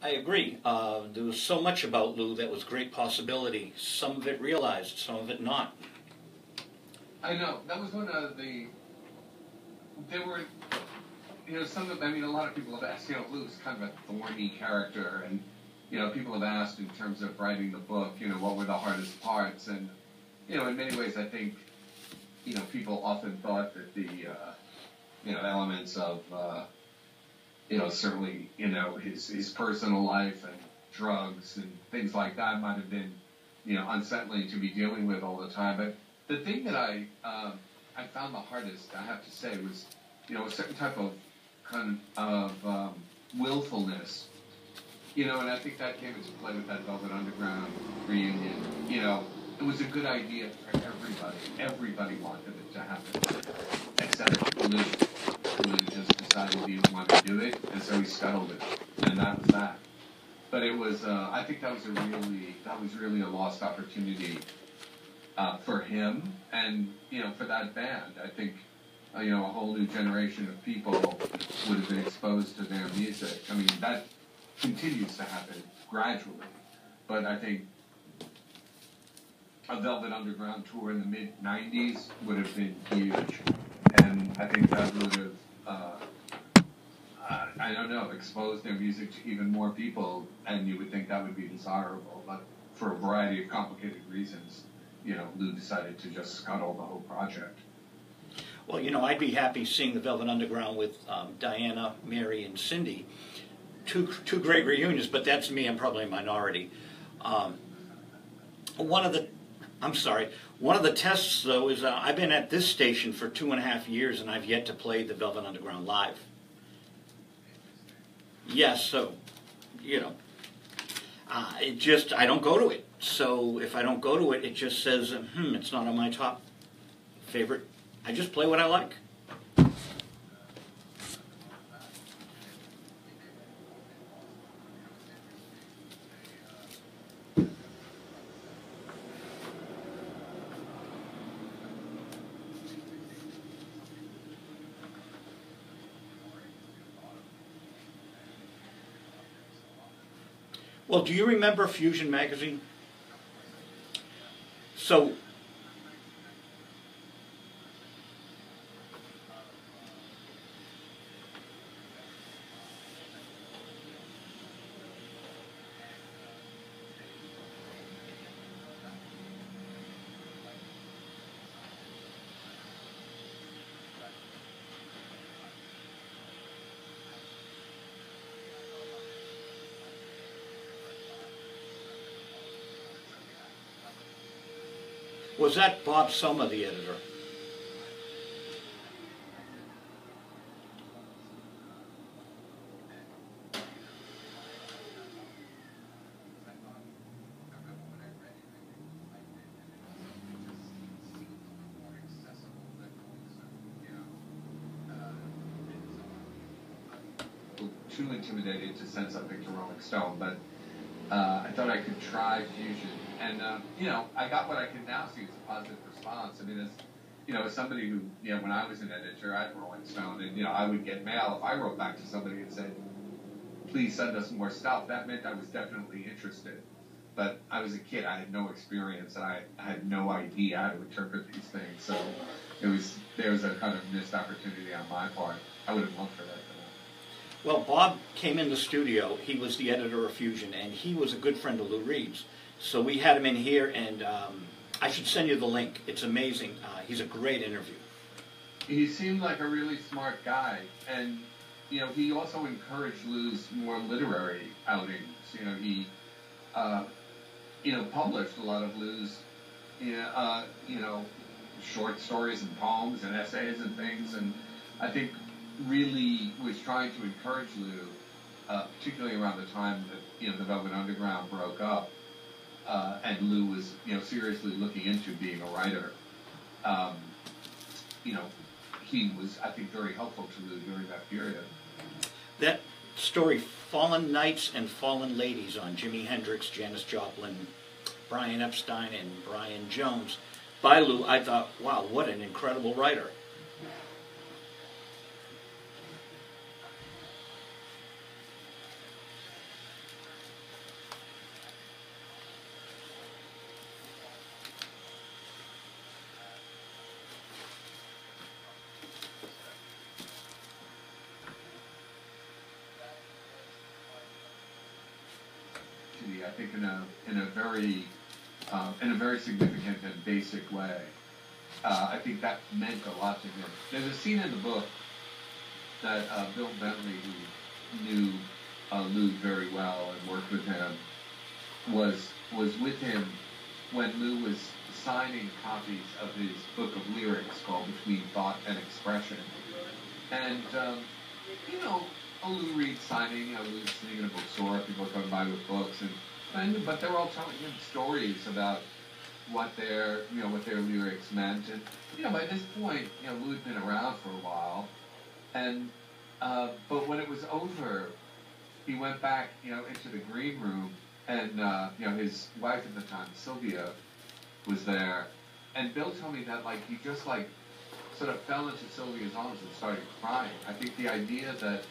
I agree. There was so much about Lou that was great possibility. Some of it realized, some of it not. I know. That was one of there were, some of, I mean, a lot of people have asked, Lou's kind of a thorny character, and, people have asked in terms of writing the book, what were the hardest parts, and, in many ways, I think, people often thought that the, elements of, certainly, his personal life and drugs and things like that might have been, unsettling to be dealing with all the time. But the thing that I found the hardest, I have to say, was, a certain type of willfulness, and I think that came into play with that Velvet Underground reunion. It was a good idea for everybody. Everybody wanted it to happen, except Lou. Lou just decided he didn't want to do it, and so he scuttled it, and that was that. But it was, I think that was really a lost opportunity for him, and for that band. I think a whole new generation of people would have been exposed to their music. I mean, that continues to happen gradually, but I think a Velvet Underground tour in the mid-'90s would have been huge, and I think that would have, I don't know, exposed their music to even more people, and you would think that would be desirable, but for a variety of complicated reasons, Lou decided to just scuttle the whole project. Well, I'd be happy seeing the Velvet Underground with Diana, Mary, and Cindy. Two great reunions, but that's me. I'm probably a minority. One of the tests, though, is I've been at this station for 2.5 years, and I've yet to play the Velvet Underground live. Yes, so, I don't go to it. So if I don't go to it, it just says, it's not on my top favorite. I just play what I like. Well, do you remember Fusion magazine? So, was that Bob Summer, the editor? Too intimidated to send something to Rolling Stone, but I thought I could try Fusion. And, I got what I can now see as a positive response. I mean, as somebody who, when I was an editor at Rolling Stone, and, I would get mail if I wrote back to somebody and said, please send us more stuff, that meant I was definitely interested. But I was a kid, I had no experience, and I had no idea how to interpret these things. So there was a kind of missed opportunity on my part. I would have loved for that. Well, Bob came in the studio. He was the editor of Fusion, and he was a good friend of Lou Reed's. So we had him in here, and I should send you the link. It's amazing. He's a great interview. He seemed like a really smart guy, and he also encouraged Lou's more literary outings. He published a lot of Lou's short stories and poems and essays and things, and I think really was trying to encourage Lou, particularly around the time that the Velvet Underground broke up, and Lou was seriously looking into being a writer. He was, I think, very helpful to Lou during that period. That story, Fallen Knights and Fallen Ladies, on Jimi Hendrix, Janis Joplin, Brian Epstein, and Brian Jones, by Lou, I thought, wow, what an incredible writer. authenticity, I think, in a very significant and basic way. I think that meant a lot to him. There's a scene in the book that Bill Bentley, who knew Lou very well and worked with him, was with him when Lou was signing copies of his book of lyrics called Between Thought and Expression. And, a Lou Reed signing, Lou's sitting in a bookstore, people are coming by with books, but they were all telling him stories about what their lyrics meant. And, by this point, Lou had been around for a while. And, but when it was over, he went back, into the green room, and, his wife at the time, Sylvia, was there. And Bill told me that, he just, sort of fell into Sylvia's arms and started crying. I think the idea that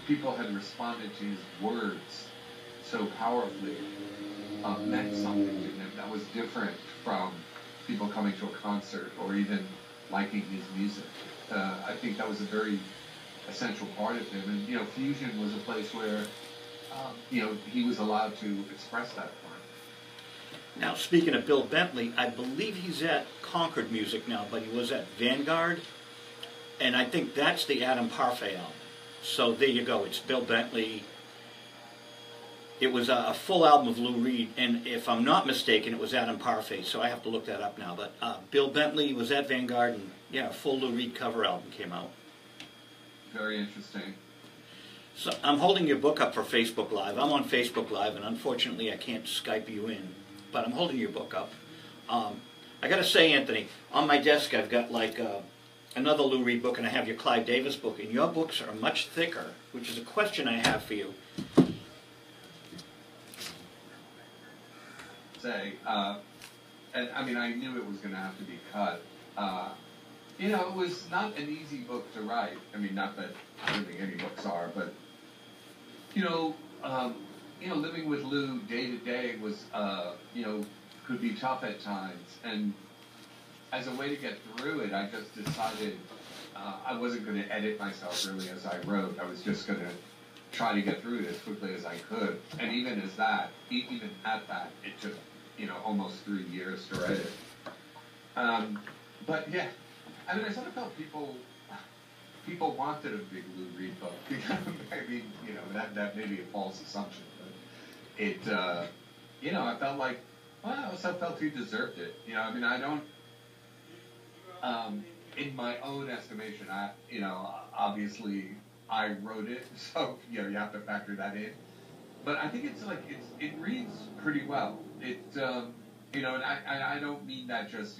people had responded to his words so powerfully meant something to him that was different from people coming to a concert or even liking his music. I think that was a very essential part of him. And, Fusion was a place where, he was allowed to express that part. Now, speaking of Bill Bentley, I believe he's at Concord Music now, but he was at Vanguard, and I think that's the Adam Parfait album. So there you go. It's Bill Bentley. It was a full album of Lou Reed, and if I'm not mistaken, it was Adam Parfait, so I have to look that up now. But Bill Bentley was at Vanguard, and a full Lou Reed cover album came out. Very interesting. So I'm holding your book up for Facebook Live. I'm on Facebook Live, and unfortunately I can't Skype you in, but I'm holding your book up. I got to say, Anthony, on my desk I've got another Lou Reed book, and I have your Clive Davis book, and your books are much thicker, which is a question I have for you. And I knew it was going to have to be cut. It was not an easy book to write. Not that I don't think any books are, but living with Lou day to day was, could be tough at times. And as a way to get through it, I just decided I wasn't going to edit myself really as I wrote. I was just going to try to get through it as quickly as I could. And even at that, it took, almost 3 years to write it. But yeah, I sort of felt people wanted a big Lou Reed book. That may be a false assumption, but it, I felt like, I also felt he deserved it. I don't, in my own estimation, obviously I wrote it, so, you have to factor that in. But I think it reads pretty well. And I don't mean that just,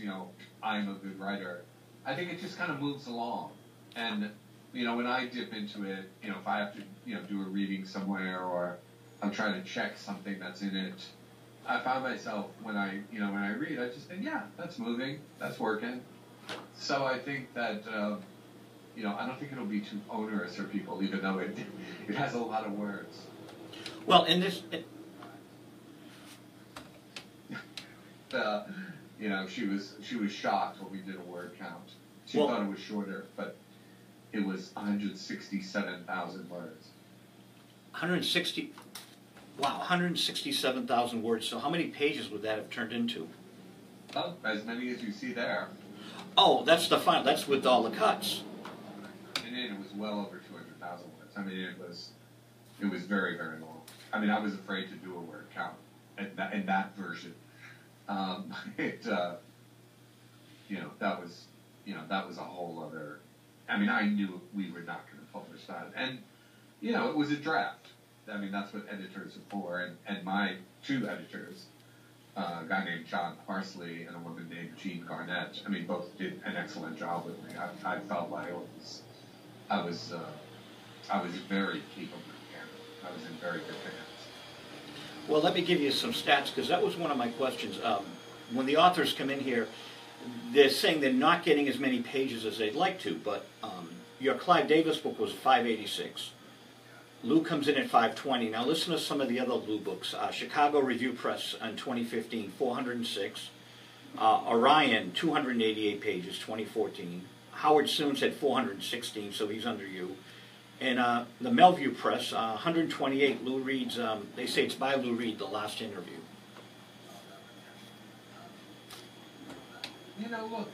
I'm a good writer. I think it just kind of moves along. And, when I dip into it, if I have to, do a reading somewhere or I'm trying to check something that's in it, I found myself when I read, I just think, yeah, that's moving, that's working. So I think that, I don't think it'll be too onerous for people, even though it has a lot of words. Well, in this... she was shocked when we did a word count. She thought it was shorter, but it was 167,000 words. 160... Wow, 167,000 words. So how many pages would that have turned into? Oh, as many as you see there. Oh, that's the final. That's with all the cuts. And it was well over 200,000 words. It was very, very long. I was afraid to do a word count in that version. That was a whole other. I knew we were not going to publish that, and it was a draft. That's what editors are for, and my two editors, a guy named John Parsley and a woman named Jean Garnett. Both did an excellent job with me. I felt like I was very capable candidate. I was in very good hands. Well, let me give you some stats, because that was one of my questions. When the authors come in here, they're saying they're not getting as many pages as they'd like to, but your Clive Davis book was 586. Lou comes in at 520. Now listen to some of the other Lou books. Chicago Review Press in 2015, 406. Orion, 288 pages, 2014. Howard Soon said 416, so he's under you. And the Melview Press, 128, Lou Reed's, they say it's by Lou Reed, the last interview. You know, look,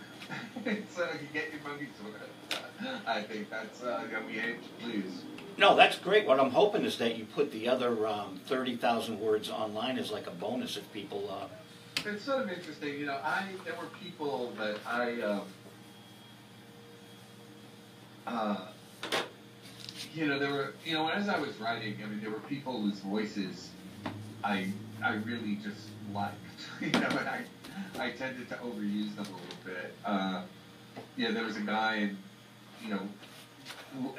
it's you get your money's worth. I think that's we aim to please. No, that's great. What I'm hoping is that you put the other 30,000 words online as like a bonus if people... It's sort of interesting, you know, there were people that you know, there were, you know, as I was writing, I mean, there were people whose voices I really just liked, you know, and I tended to overuse them a little bit. Yeah, there was a guy, and you know,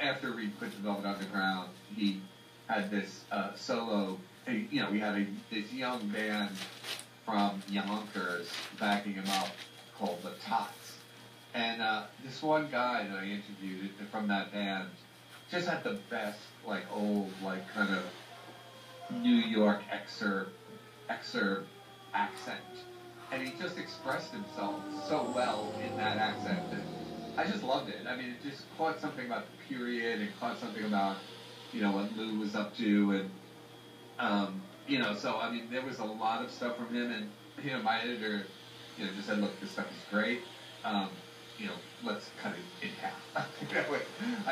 after we quit the Velvet Underground, he had this solo. You know, we had this young band from Yonkers backing him up called the Tots, and this one guy that I interviewed from that band just had the best, like old, like kind of New York excerpt accent. And he just expressed himself so well in that accent that I just loved it. I mean, it just caught something about the period and caught something about, you know, what Lou was up to. And, you know, so, I mean, there was a lot of stuff from him. And, you know, my editor, you know, just said, look, this stuff is great. You know, let's cut it in half. I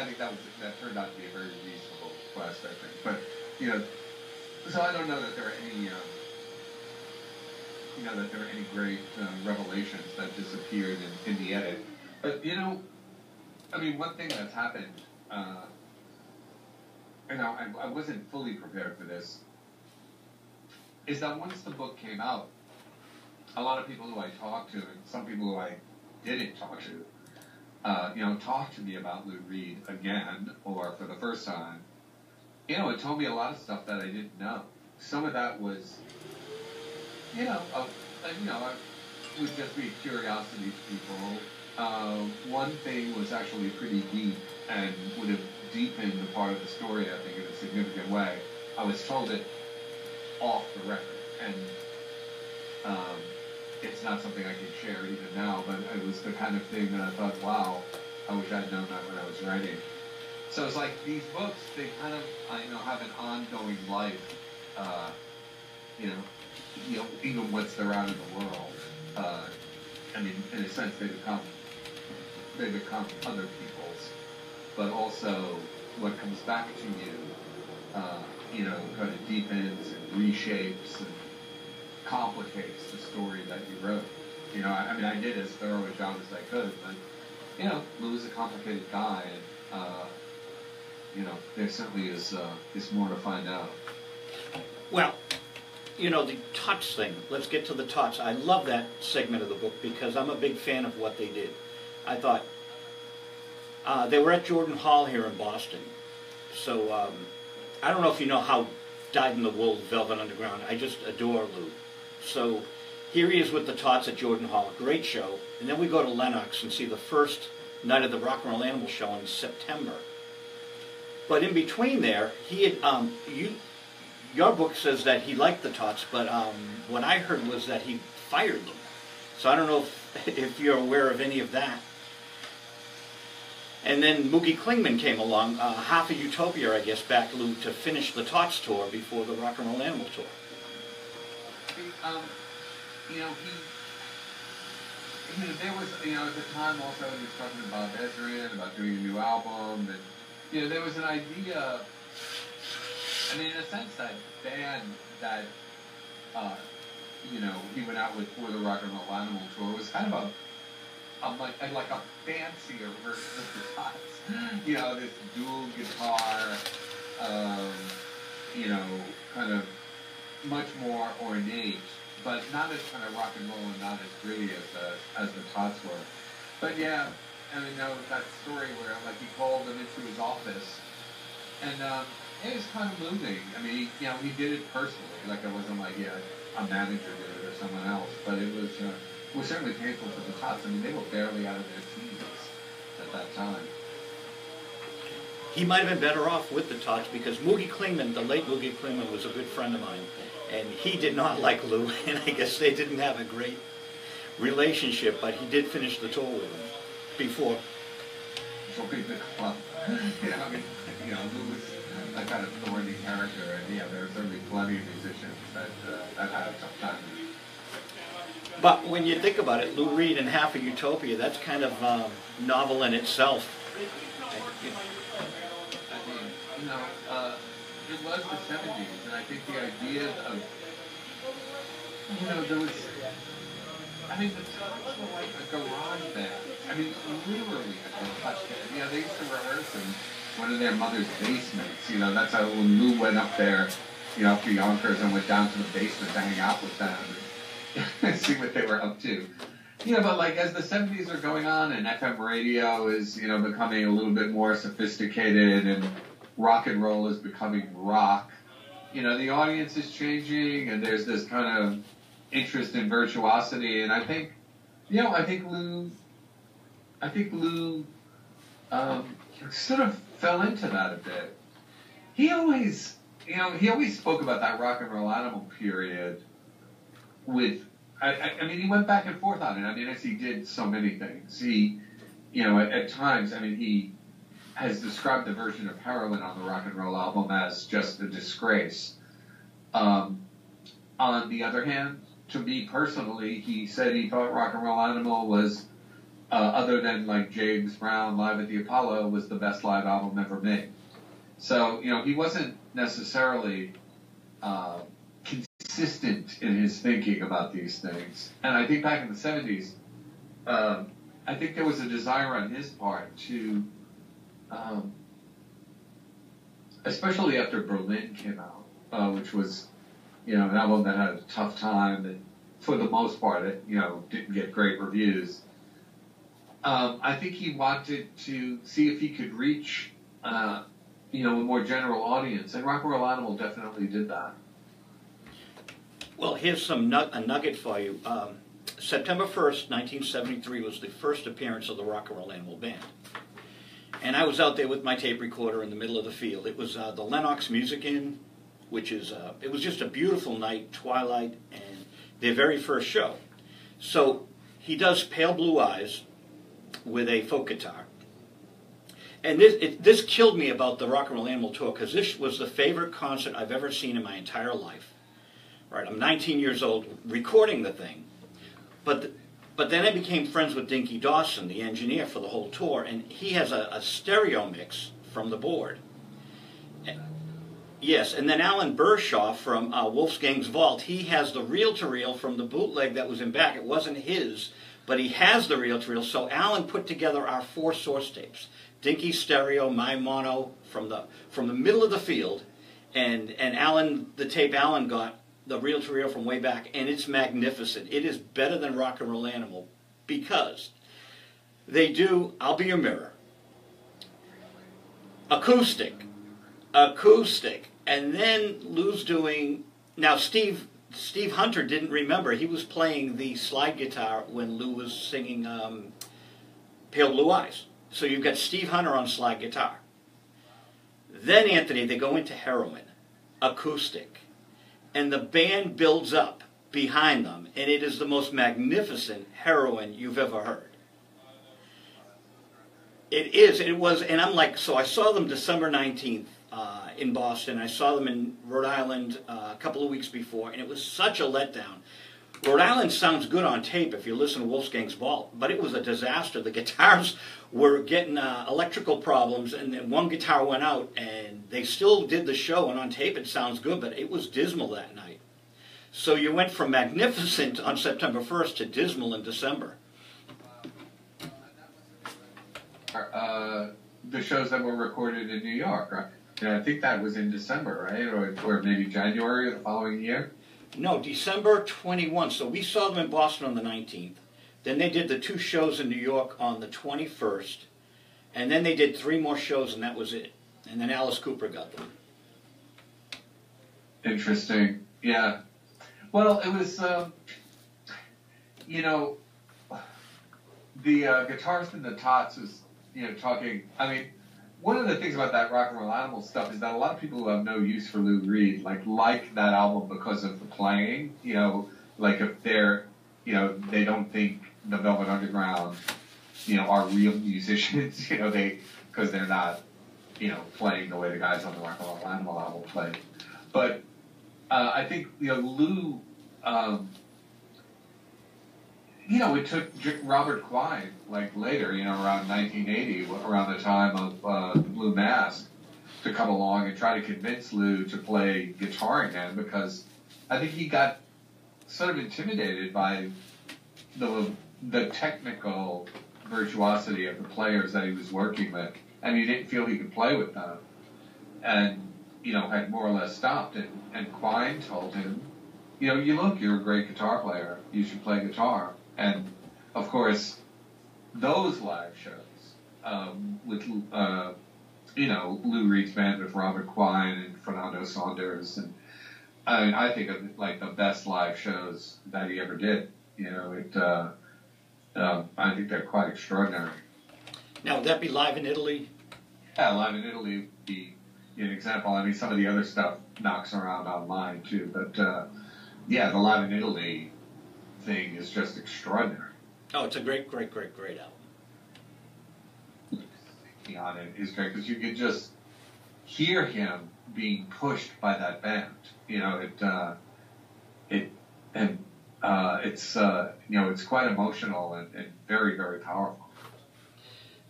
think that turned out to be a very reasonable request, I think. But, you know, so I don't know that there are any... you know, that there were any great revelations that disappeared in the edit. But, you know, I mean, one thing that's happened, and I wasn't fully prepared for this, is that once the book came out, a lot of people who I talked to, and some people who I didn't talk to, you know, talked to me about Lou Reed again, or for the first time. You know, it told me a lot of stuff that I didn't know. Some of that was... You know, would just be curiosity to people. One thing was actually pretty deep and would have deepened the part of the story, I think, in a significant way. I was told it off the record, and it's not something I can share even now, but it was the kind of thing that I thought, wow, I wish I'd known that when I was writing. So it's like these books, they kind of, you know, have an ongoing life, you know, even once they're out in the world, I mean, in a sense, they become other people's, but also what comes back to you, you know, kind of deepens and reshapes and complicates the story that you wrote. You know, I mean, I did as thorough a job as I could, but, you know, Lou's a complicated guy, and, you know, there certainly is more to find out. Well, you know, the Tots thing, let's get to the Tots. I love that segment of the book because I'm a big fan of what they did. I thought, they were at Jordan Hall here in Boston. So, I don't know if you know how dyed-in-the-wool Velvet Underground, I just adore Lou. So, here he is with the Tots at Jordan Hall, great show. And then we go to Lenox and see the first night of the Rock and Roll Animal Show in September. But in between there, he had, your book says that he liked the Tots, but what I heard was that he fired them. So I don't know if you're aware of any of that. And then Moogie Klingman came along, half of Utopia, I guess, backed Lou to finish the Tots tour before the Rock and Roll Animal tour. You know, there was, you know, at the time also he was talking about Ezrin, about doing a new album, and, you know, there was an idea, I mean, in a sense, that band that, you know, he went out with for the Rock and Roll Animal tour was kind of like a fancier version of the Tots. You know, this dual guitar, you know, kind of much more ornate, but not as kind of rock and roll and not as gritty as the Tots were. But yeah, I mean, that story where, like, he called them into his office, and it was kind of moving. I mean, you know, he did it personally. Like, it wasn't like, yeah, a manager did it or someone else. But it was certainly painful for the Tots. I mean, they were barely out of their teens at that time. He might have been better off with the Tots because Moogie Klingman, the late Moogie Klingman, was a good friend of mine. And he did not like Lou, and I guess they didn't have a great relationship, but he did finish the tour with him before. So big the club. I mean, Lou was a kind of thorny character, and yeah, there are certainly plenty of musicians that had a tough time. But when you think about it, Lou Reed and Half of Utopia, that's kind of novel in itself. I mean, it was the 70s, and I think the idea of, there was, I mean, the Turtles were like a garage band. I mean, literally a garage band. They used to rehearse in one of their mother's basements. That's how when Lou went up there, for Yonkers and went down to the basement to hang out with them and see what they were up to. But like as the 70s are going on and FM radio is, becoming a little bit more sophisticated and rock and roll is becoming rock, the audience is changing and there's this kind of interest in virtuosity. And I think Lou sort of fell into that a bit. He always spoke about that rock and roll animal period with, I mean, he went back and forth on it. I mean, as he did so many things. He, at times, I mean, he has described the version of Heroin on the rock and roll album as just a disgrace. On the other hand, to me personally, he said he thought Rock and Roll Animal was, other than like James Brown Live at the Apollo, was the best live album ever made. So, he wasn't necessarily consistent in his thinking about these things. And I think back in the 70s, I think there was a desire on his part to, especially after Berlin came out, which was, an album that had a tough time, and for the most part, it, didn't get great reviews. I think he wanted to see if he could reach, a more general audience, and Rock and Roll Animal definitely did that. Well, here's a nugget for you. September 1st, 1973 was the first appearance of the Rock and Roll Animal Band. And I was out there with my tape recorder in the middle of the field. It was the Lenox Music Inn, which is, it was just a beautiful night, twilight, and their very first show. So he does Pale Blue Eyes with a folk guitar. And this killed me about the Rock and Roll Animal tour, because this was the favorite concert I've ever seen in my entire life. Right, I'm 19 years old recording the thing, but then I became friends with Dinky Dawson, the engineer for the whole tour, and he has a stereo mix from the board. Yes, and then Alan Bershaw from Wolfgang's Vault, he has the reel-to-reel from the bootleg that was in back. It wasn't his, but he has the reel-to-reel. So Alan put together our 4 source tapes: Dinky's stereo, my mono from the middle of the field, and Alan, the tape Alan got, the reel-to-reel from way back, and it's magnificent. It is better than Rock and Roll Animal because they do I'll Be Your Mirror, acoustic, and then Lou's doing, now Steve Hunter didn't remember, he was playing the slide guitar when Lou was singing Pale Blue Eyes. So you've got Steve Hunter on slide guitar. Then, Anthony, they go into Heroin, acoustic. And the band builds up behind them, and it is the most magnificent Heroin you've ever heard. It is, it was, and I'm like, so I saw them December 19th in Boston. I saw them in Rhode Island a couple of weeks before, and it was such a letdown. Rhode Island sounds good on tape if you listen to Wolfgang's Vault, but it was a disaster. The guitars were getting electrical problems, and then one guitar went out, and they still did the show, and on tape it sounds good, but it was dismal that night. So you went from magnificent on September 1st to dismal in December. The shows that were recorded in New York, right? Yeah, I think that was in December, right? Or maybe January of the following year? No, December 21. So we saw them in Boston on the 19th. Then they did the 2 shows in New York on the 21st. And then they did 3 more shows, and that was it. And then Alice Cooper got them. Interesting. Yeah. Well, it was, the guitarist in the Tots was, talking, I mean, one of the things about that Rock and Roll Animal stuff is that a lot of people who have no use for Lou Reed like that album because of the playing, like if they're, they don't think the Velvet Underground, are real musicians, because they're not, playing the way the guys on the Rock and Roll Animal album played. But I think, Lou, it took Robert Quine, later, around 1980, around the time of the Blue Mask, to come along and try to convince Lou to play guitar again, because I think he got sort of intimidated by the technical virtuosity of the players that he was working with, and he didn't feel he could play with them, and had more or less stopped. And Quine told him, you're a great guitar player, you should play guitar. And of course, those live shows with Lou Reed's band with Robert Quine and Fernando Saunders, and I think of the best live shows that he ever did. I think they're quite extraordinary. Now, would that be live in Italy? Yeah, live in Italy would be an example. I mean, some of the other stuff knocks around online too, but the Live in Italy thing is just extraordinary. Oh, it's a great album. On it is great because you could just hear him being pushed by that band. It's quite emotional and very, very powerful.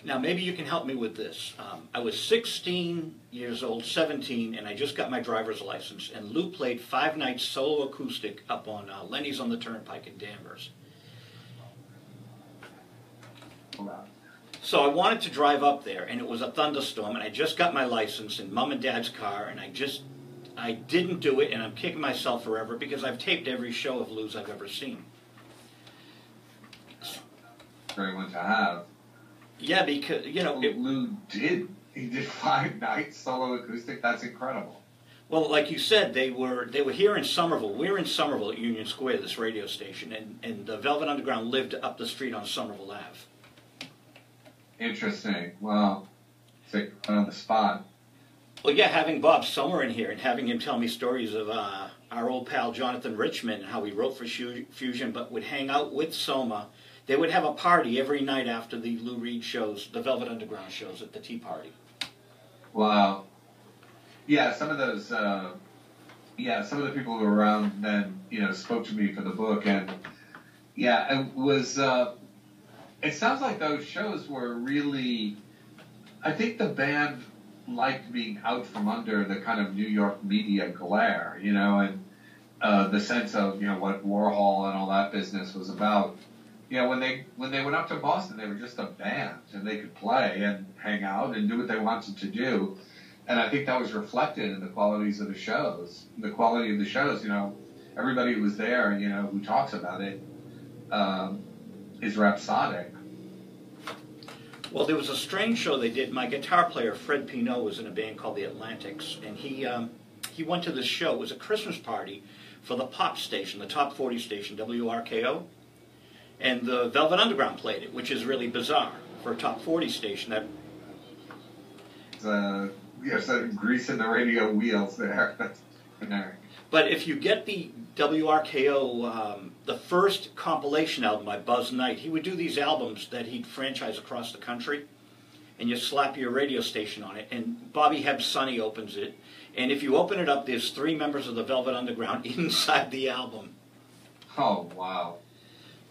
Now, maybe you can help me with this. I was 16 years old, 17, and I just got my driver's license, and Lou played 5 nights solo acoustic up on Lenny's on the Turnpike in Danvers. So I wanted to drive up there, and it was a thunderstorm, and I just got my license in Mom and Dad's car, and I didn't do it, and I'm kicking myself forever because I've taped every show of Lou's I've ever seen. Great one to have. Yeah, because, Lou did 5 nights solo acoustic. That's incredible. Well, like you said, they were here in Somerville. We're in Somerville at Union Square, this radio station, and the Velvet Underground lived up the street on Somerville Ave. Interesting. Well, it's on the spot. Well, yeah, having Bob Sommer in here and having him tell me stories of our old pal Jonathan Richman, how he wrote for Fusion, but would hang out with Soma. They would have a party every night after the Lou Reed shows, the Velvet Underground shows at the Tea Party. Wow. Yeah, some of those, some of the people who were around then, spoke to me for the book, and yeah, it was, it sounds like those shows were really, I think the band liked being out from under the kind of New York media glare, and the sense of, what Warhol and all that business was about. When they went up to Boston, they were just a band, and they could play and hang out and do what they wanted to do. And I think that was reflected in the qualities of the shows. The quality of the shows, everybody who was there, who talks about it, is rhapsodic. Well, there was a strange show they did. My guitar player, Fred Pinault, was in a band called the Atlantics, and he went to this show. It was a Christmas party for the pop station, the top 40 station, WRKO. And the Velvet Underground played it, which is really bizarre for a top 40 station. So greasing the radio wheels there. That's generic. But if you get the WRKO, the first compilation album by Buzz Knight, he would do these albums that he'd franchise across the country, and you slap your radio station on it, and Bobby Hebb Sonny opens it, and if you open it up, there's 3 members of the Velvet Underground inside the album. Oh, wow.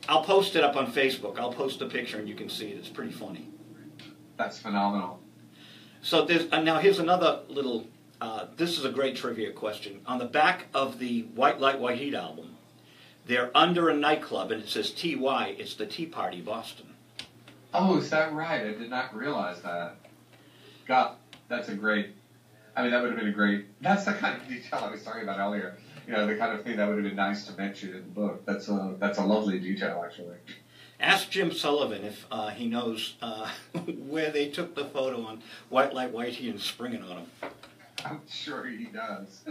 I'll post it up on Facebook. I'll post a picture and you can see it. It's pretty funny. That's phenomenal. So there's, now here's another little, this is a great trivia question. On the back of the White Light, White Heat album, they're under a nightclub and it says TY. It's the Tea Party Boston. Oh, is that right? I did not realize that. God, that's a great, that would have been a great, that's the kind of detail I was talking about earlier. The kind of thing that would have been nice to mention in the book. That's a lovely detail, actually. Ask Jim Sullivan if he knows where they took the photo on White Light, White Heat and springing on him. I'm sure he does.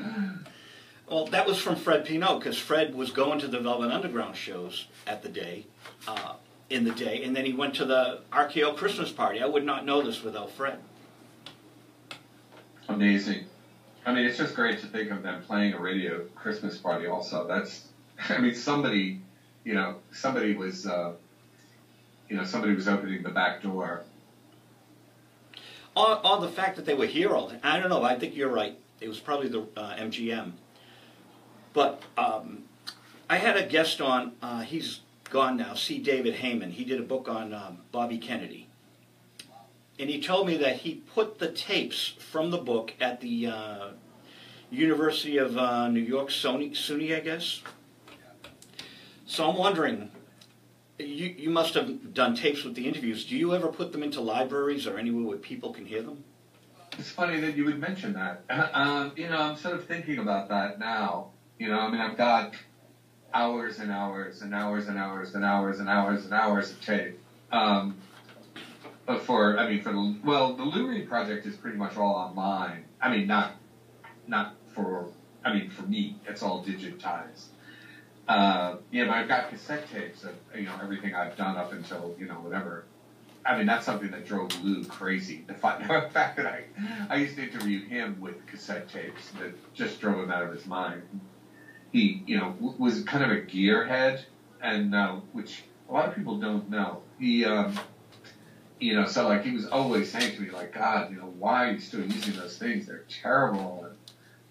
Well, that was from Fred Pinault, because Fred was going to the Velvet Underground shows in the day, and then he went to the RKO Christmas party. I would not know this without Fred. Amazing. It's just great to think of them playing a radio Christmas party also. That's, somebody was opening the back door. or the fact that they were here all the time. I don't know. I think you're right. It was probably the MGM. But I had a guest on. He's gone now. C. David Heyman. He did a book on Bobby Kennedy, and he told me that he put the tapes from the book at the University of New York, SUNY, I guess. So I'm wondering, you must have done tapes with the interviews. Do you ever put them into libraries or anywhere where people can hear them? It's funny that you would mention that. I'm sort of thinking about that now. I've got hours and hours and hours and hours and hours and hours and hours of tape. But the Lou Reed project is pretty much all online. For me, it's all digitized. But I've got cassette tapes of, everything I've done up until, whatever. That's something that drove Lou crazy. The fact that I used to interview him with cassette tapes that just drove him out of his mind. He, was kind of a gearhead, and which a lot of people don't know. He, he was always saying to me, like, God, why are you still using those things? They're terrible. And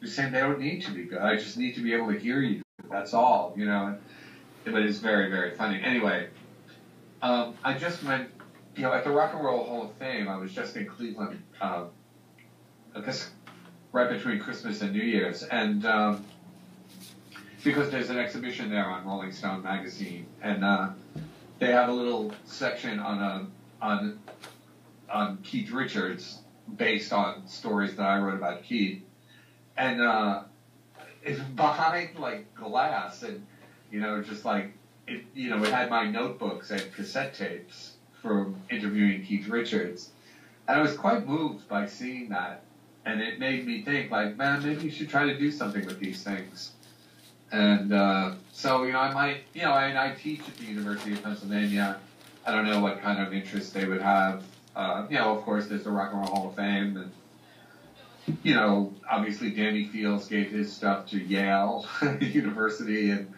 you're saying they don't need to be good. I just need to be able to hear you. That's all, But it's very, very funny. Anyway, I just went, at the Rock and Roll Hall of Fame. I was just in Cleveland, I guess right between Christmas and New Year's, and because there's an exhibition there on Rolling Stone magazine, and they have a little section on Keith Richards based on stories that I wrote about Keith, and it's behind like glass, and just like it had my notebooks and cassette tapes from interviewing Keith Richards, and I was quite moved by seeing that, and it made me think, like, man, maybe you should try to do something with these things. And so I might, I teach at the University of Pennsylvania. I don't know what kind of interest they would have. Of course, there's the Rock and Roll Hall of Fame, and obviously Danny Fields gave his stuff to Yale University, and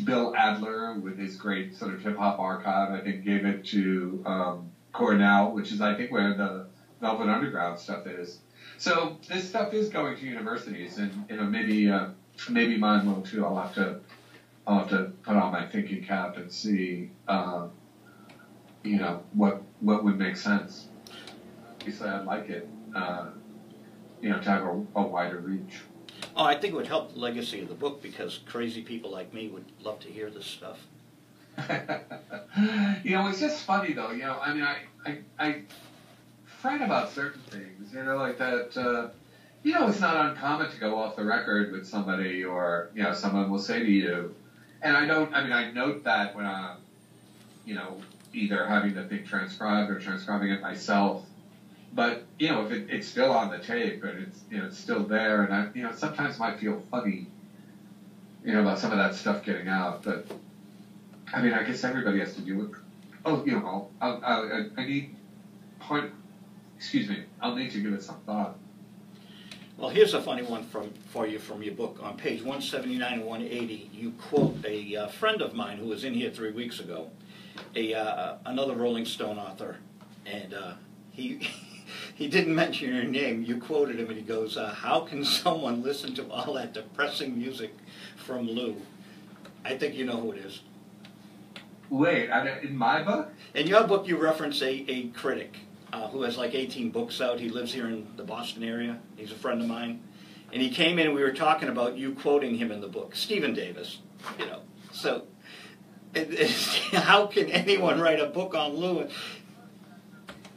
Bill Adler, with his great sort of hip-hop archive, I think gave it to Cornell, which is, I think, where the Velvet Underground stuff is. So this stuff is going to universities, and maybe mine will too. I'll have to put on my thinking cap and see, what would make sense. Obviously, I'd like it, to have a wider reach. Oh, I think it would help the legacy of the book, because crazy people like me would love to hear this stuff. It's just funny though. I fret about certain things. Like that. It's not uncommon to go off the record with somebody, or someone will say to you, and I note that when I'm, either having the thing transcribed or transcribing it myself. But if it's still on the tape and it's still there, and I sometimes might feel funny, about some of that stuff getting out. But I guess everybody has to deal with. I need. Excuse me. I'll need to give it some thought. Well, here's a funny one for you from your book. On page 179 and 180, you quote a friend of mine who was in here 3 weeks ago, another Rolling Stone author, and he didn't mention your name. You quoted him, and he goes, how can someone listen to all that depressing music from Lou? I think you know who it is. Wait, in my book? In your book, you reference a critic who has like 18 books out. He lives here in the Boston area. He's a friend of mine. And he came in and we were talking about you quoting him in the book. Stephen Davis, So how can anyone write a book on Lou?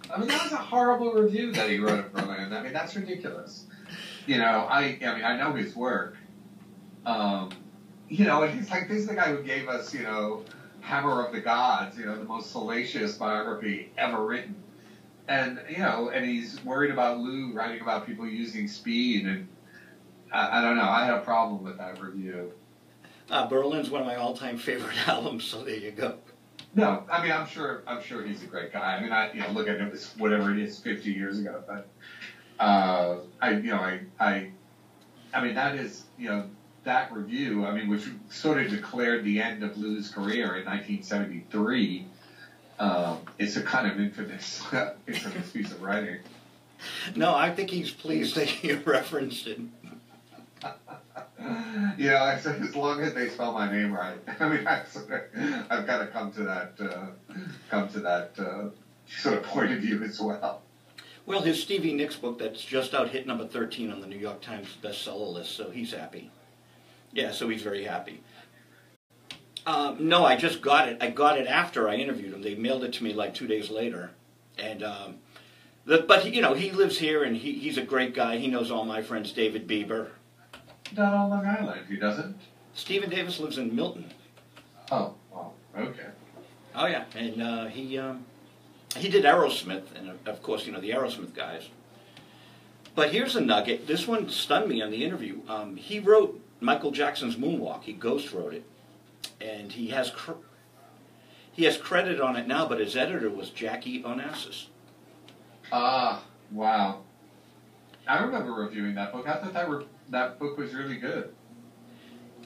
That was a horrible review that he wrote of Berlin. That's ridiculous. I know his work. And he's like, this is the guy who gave us, Hammer of the Gods, the most salacious biography ever written. And, and he's worried about Lou writing about people using speed, and I don't know, I had a problem with that review. Berlin's one of my all-time favorite albums, so there you go. No, I'm sure he's a great guy. I look at him as whatever it is 50 years ago, but, that is, that review, which sort of declared the end of Lou's career in 1973, It's a kind of infamous piece of writing. No, I think he's pleased that you referenced it. Yeah, as long as they spell my name right. I mean, I've got to come to that sort of point of view as well. Well, his Stevie Nicks book that's just out hit number 13 on the New York Times bestseller list, so he's happy. Yeah, so he's very happy. No, I just got it. I got it after I interviewed him. They mailed it to me like 2 days later, and but he lives here and he's a great guy. He knows all my friends. David Bieber. Not on Long Island, he doesn't? Stephen Davis lives in Milton. Oh, well, okay. Oh, yeah, and he did Aerosmith, and of course, the Aerosmith guys. But here's a nugget. This one stunned me on the interview. He wrote Michael Jackson's Moonwalk. He ghost wrote it, and he has credit on it now, but his editor was Jackie Onassis. Ah, wow. I remember reviewing that book. I thought that book was really good.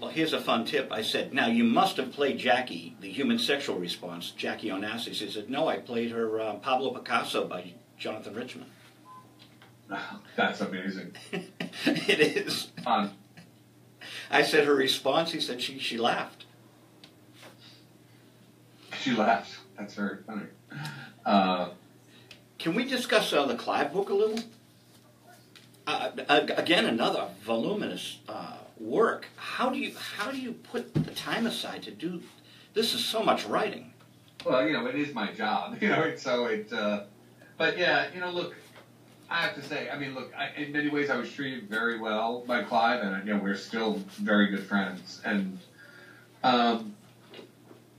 Well, here's a fun tip. I said, now you must have played Jackie, the human sexual response, Jackie Onassis. He said, no, I played her Pablo Picasso by Jonathan Richman. Oh, that's amazing. It is. Fun. I said her response, he said she laughed. She laughed. That's very funny. Can we discuss the Clive book a little? Again, another voluminous work. How do you put the time aside to do this? Is so much writing. Well, it is my job. But yeah, look, I have to say, look, in many ways I was treated very well by Clive, and we're still very good friends. And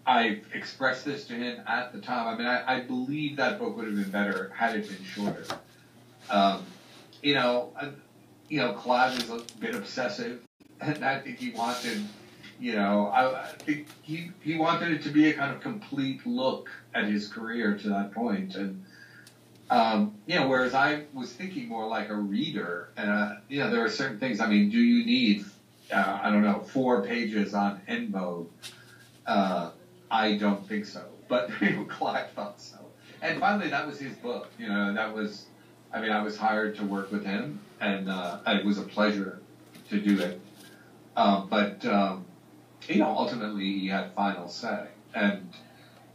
I expressed this to him at the time. I believe that book would have been better had it been shorter. Clive is a bit obsessive, and I think he wanted, I think he wanted it to be a kind of complete look at his career to that point. And, whereas I was thinking more like a reader, and, there are certain things, do you need, 4 pages on En Vogue? I don't think so. But Clive thought so. And finally, that was his book. I was hired to work with him, and it was a pleasure to do it. But ultimately he had final say. And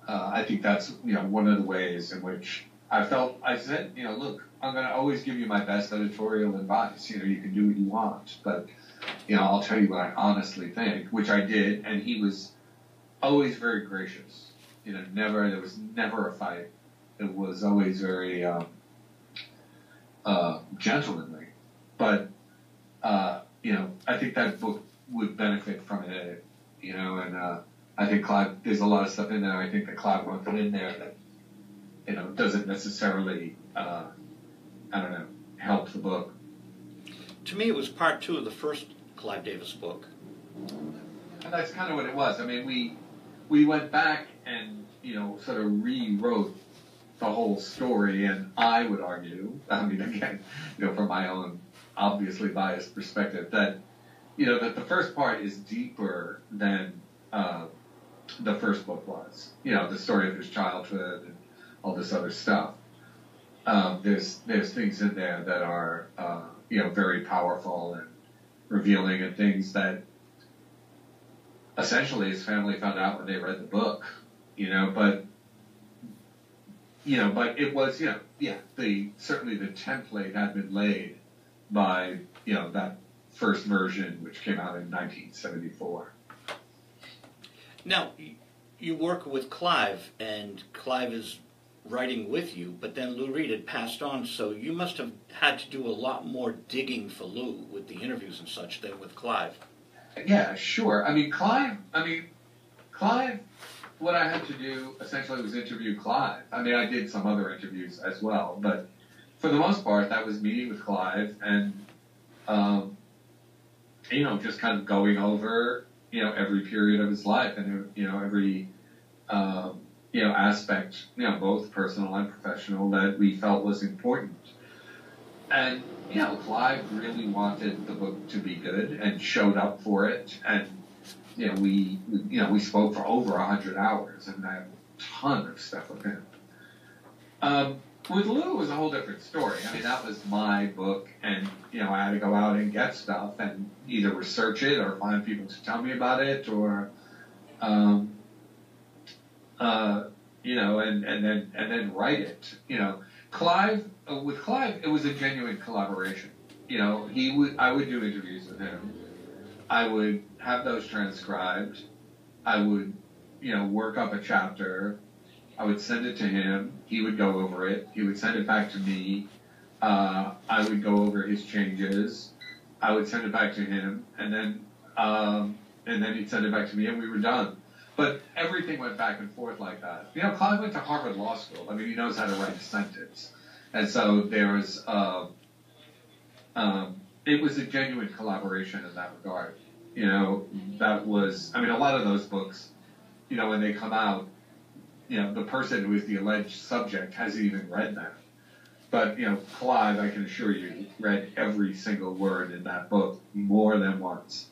I think that's, one of the ways in which I said, look, I'm going to always give you my best editorial advice. You can do what you want, but, I'll tell you what I honestly think, which I did. And he was always very gracious. There was never a fight. It was always very, gentlemanly, but I think that book would benefit from it, and I think Clive, there's a lot of stuff in there. I think that Clive wanted in there that doesn't necessarily help the book. To me, it was part 2 of the first Clive Davis book, and that's kind of what it was. We went back and sort of rewrote the whole story, and I would argue, again, from my own obviously biased perspective, that that the first part is deeper than the first book was. The story of his childhood and all this other stuff. There's things in there that are very powerful and revealing, and things that essentially his family found out when they read the book. But it was, certainly the template had been laid by, that first version, which came out in 1974. Now, you work with Clive, and Clive is writing with you, but then Lou Reed had passed on, so you must have had to do a lot more digging for Lou with the interviews and such than with Clive. Yeah, sure. Clive, what I had to do essentially was interview Clive. I did some other interviews as well, but for the most part, that was meeting with Clive and, just kind of going over, every period of his life and, every, aspect, both personal and professional, that we felt was important. And, Clive really wanted the book to be good and showed up for it. And, we spoke for over 100 hours, and ton of stuff with him. With Lou, it was a whole different story. I mean, that was my book, and, you know, I had to go out and get stuff and either research it or find people to tell me about it, or, you know, and then write it. You know, with Clive, it was a genuine collaboration. You know, I would do interviews with him. I would have those transcribed. I would, you know, work up a chapter. I would send it to him. He would go over it. He would send it back to me. I would go over his changes. I would send it back to him, and then he'd send it back to me, and we were done. But everything went back and forth like that. You know, Clive went to Harvard Law School. I mean, he knows how to write a sentence, and so there was. It was a genuine collaboration in that regard. You know, that was. I mean, a lot of those books, you know, when they come out, you know, the person who is the alleged subject hasn't even read them. But, you know, Clive, I can assure you, read every single word in that book more than once.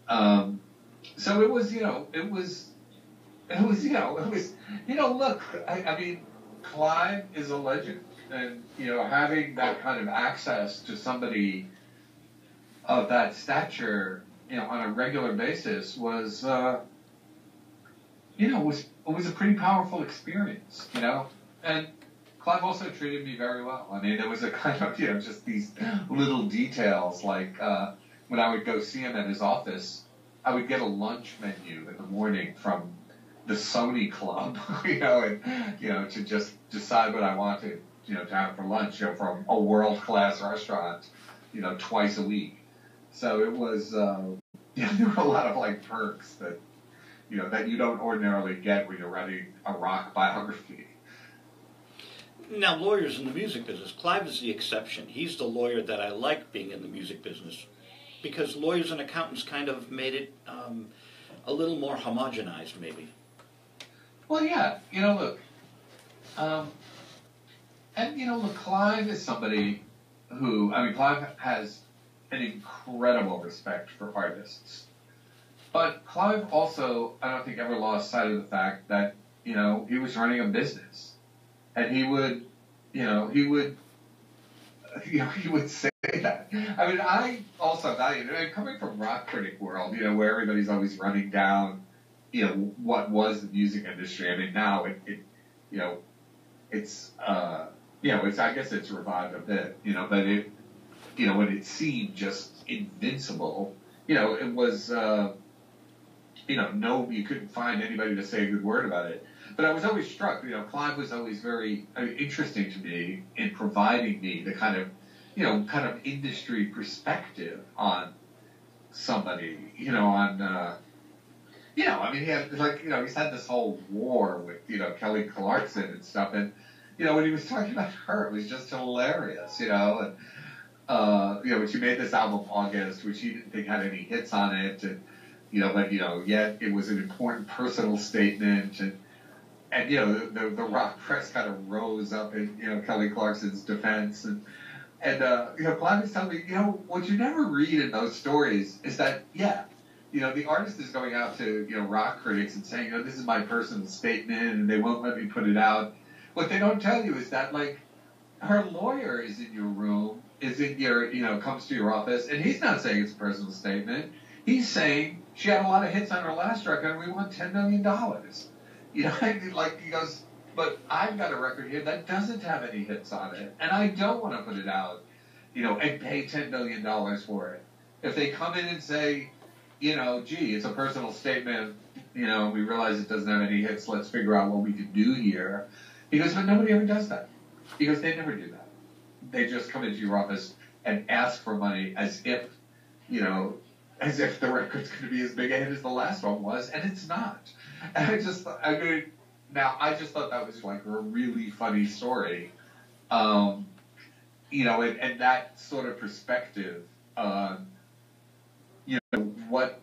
So it was, you know, look, I mean, Clive is a legend. And, you know, having that kind of access to somebody of that stature, you know, on a regular basis was, you know, it was a pretty powerful experience, you know. And Clive also treated me very well. I mean, there was a kind of, you know, just these little details, like when I would go see him at his office, I would get a lunch menu in the morning from the Sony Club, you know, and, you know, to just decide what I wanted, you know, to have for lunch, you know, from a world-class restaurant, you know, twice a week. So it was, yeah, there were a lot of, like, perks that, you know, that you don't ordinarily get when you're writing a rock biography. Now, lawyers in the music business, Clive is the exception. He's the lawyer that I like being in the music business, because lawyers and accountants kind of made it a little more homogenized, maybe. Well, yeah, you know, look, and, you know, look, Clive is somebody who, I mean, Clive has an incredible respect for artists. But Clive also, I don't think, ever lost sight of the fact that, you know, he was running a business. And he would say that. I mean, I also value it. Coming from rock critic world, you know, where everybody's always running down, you know, what was the music industry. I mean, now it you know, it's, you know, I guess it's revived a bit, you know, but it, you know, when it seemed just invincible, you know, it was, you know, no, you couldn't find anybody to say a good word about it. But I was always struck, you know, Clive was always very interesting to me in providing me the kind of, you know, kind of industry perspective on somebody, you know, on, you know, I mean, he had, like, you know, he's had this whole war with, you know, Kelly Clarkson and stuff, and, you know, when he was talking about her, it was just hilarious, you know, and, you know, when she made this album, August, which he didn't think had any hits on it, and, you know, but, you know, yet it was an important personal statement, and you know, the rock press kind of rose up in, you know, Kelly Clarkson's defense, and you know, Clive was telling me, you know, what you never read in those stories is that, yeah, you know, the artist is going out to, you know, rock critics and saying, you know, this is my personal statement, and they won't let me put it out. What they don't tell you is that, like, her lawyer is in your room, is in your, you know, comes to your office, and he's not saying it's a personal statement. He's saying she had a lot of hits on her last record, and we want $10 million. You know, like, he goes, but I've got a record here that doesn't have any hits on it, and I don't want to put it out, you know, and pay $10 million for it. If they come in and say, you know, gee, it's a personal statement, you know, we realize it doesn't have any hits, let's figure out what we can do here. He goes, but nobody ever does that. He goes, they never do that. They just come into your office and ask for money as if, you know, as if the record's going to be as big a hit as the last one was, and it's not. And I just thought that was, like, a really funny story. You know, and that sort of perspective on, you know, what,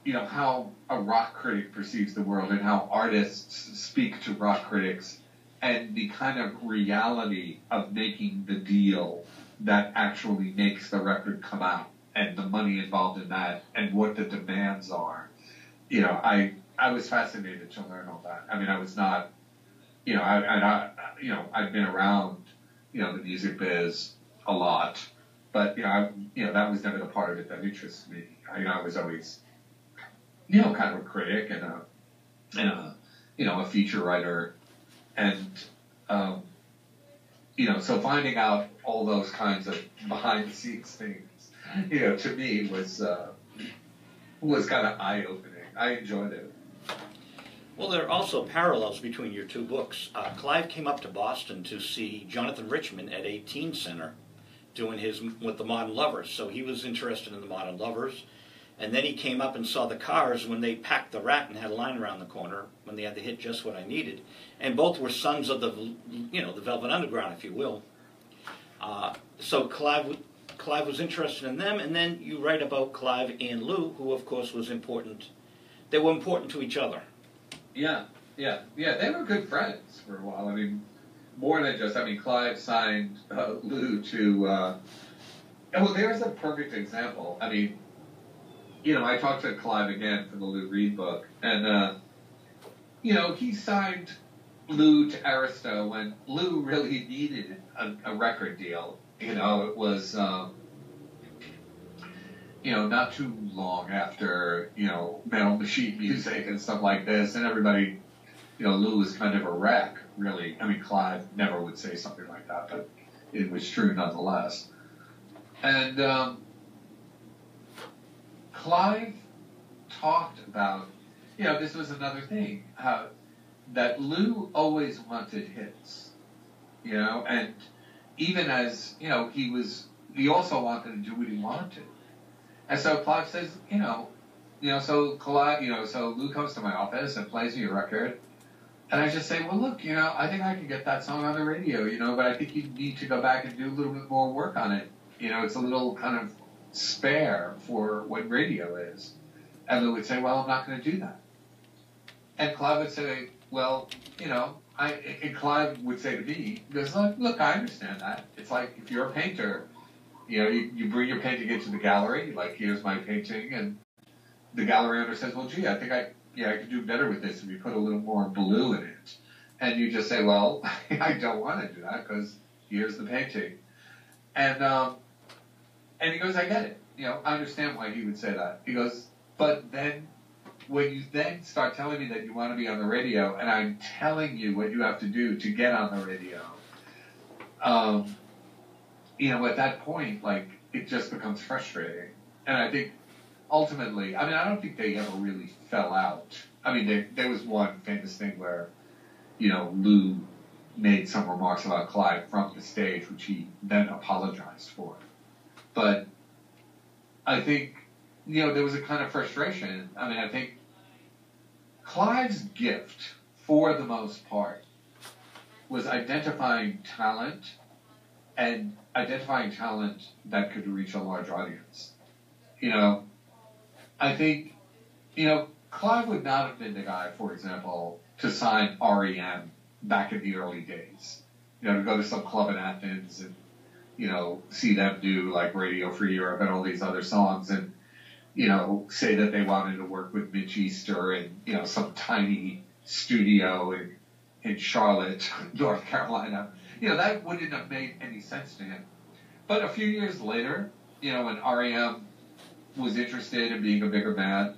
you know, how a rock critic perceives the world and how artists speak to rock critics, and the kind of reality of making the deal that actually makes the record come out, and the money involved in that, and what the demands are. You know, I was fascinated to learn all that. I mean, I was not, I've been around, the music biz a lot, but, that was never the part of it that interested me. I was always, kind of a critic and a feature writer. And, so finding out all those kinds of behind the scenes things, to me was kind of eye opening. I enjoyed it. Well, there are also parallels between your two books. Clive came up to Boston to see Jonathan Richman at a teen center doing his with the Modern Lovers. So he was interested in the Modern Lovers. And then he came up and saw the Cars when they packed the Rat and had a line around the corner, when they had the hit Just What I Needed. And both were sons of the Velvet Underground, if you will. So Clive was interested in them, and then you write about Clive and Lou, who of course was important. They were important to each other. Yeah. They were good friends for a while. I mean, more than just. I mean, Clive signed Lou to. Well, there's a perfect example. I mean, I talked to Clive again for the Lou Reed book, and he signed Lou to Arista when Lou really needed a record deal. It was. Not too long after, Metal Machine Music and stuff like this, and everybody, Lou was kind of a wreck, really. I mean, Clive never would say something like that, but it was true nonetheless. And Clive talked about, this was another thing, that Lou always wanted hits, and even as, he also wanted to do what he wanted. And so Clive says, so Lou comes to my office and plays me a record. And I just say, well, look, I think I can get that song on the radio, but I think you need to go back and do a little bit more work on it. It's a little kind of spare for what radio is. And Lou would say, well, I'm not going to do that. And Clive would say, well, and Clive would say to me, he goes, look, I understand that. It's like if you're a painter, you bring your painting into the gallery, like, here's my painting, and the gallery owner says, well, gee, I think I could do better with this if you put a little more blue in it. And you just say, well, I don't want to do that because here's the painting. And he goes, I get it. I understand why he would say that. He goes, but then when you then start telling me that you want to be on the radio and I'm telling you what you have to do to get on the radio, at that point, like, it just becomes frustrating. And I think, ultimately, I don't think they ever really fell out. I mean, there was one famous thing where, Lou made some remarks about Clive from the stage, which he then apologized for. But I think, there was a kind of frustration. I mean, I think Clive's gift, for the most part, was identifying talent and identifying talent that could reach a large audience. I think, Clive would not have been the guy, for example, to sign REM back in the early days. To go to some club in Athens and, see them do like Radio Free Europe and all these other songs and, say that they wanted to work with Mitch Easter in, some tiny studio in Charlotte, North Carolina. That wouldn't have made any sense to him. But a few years later, when REM was interested in being a bigger band,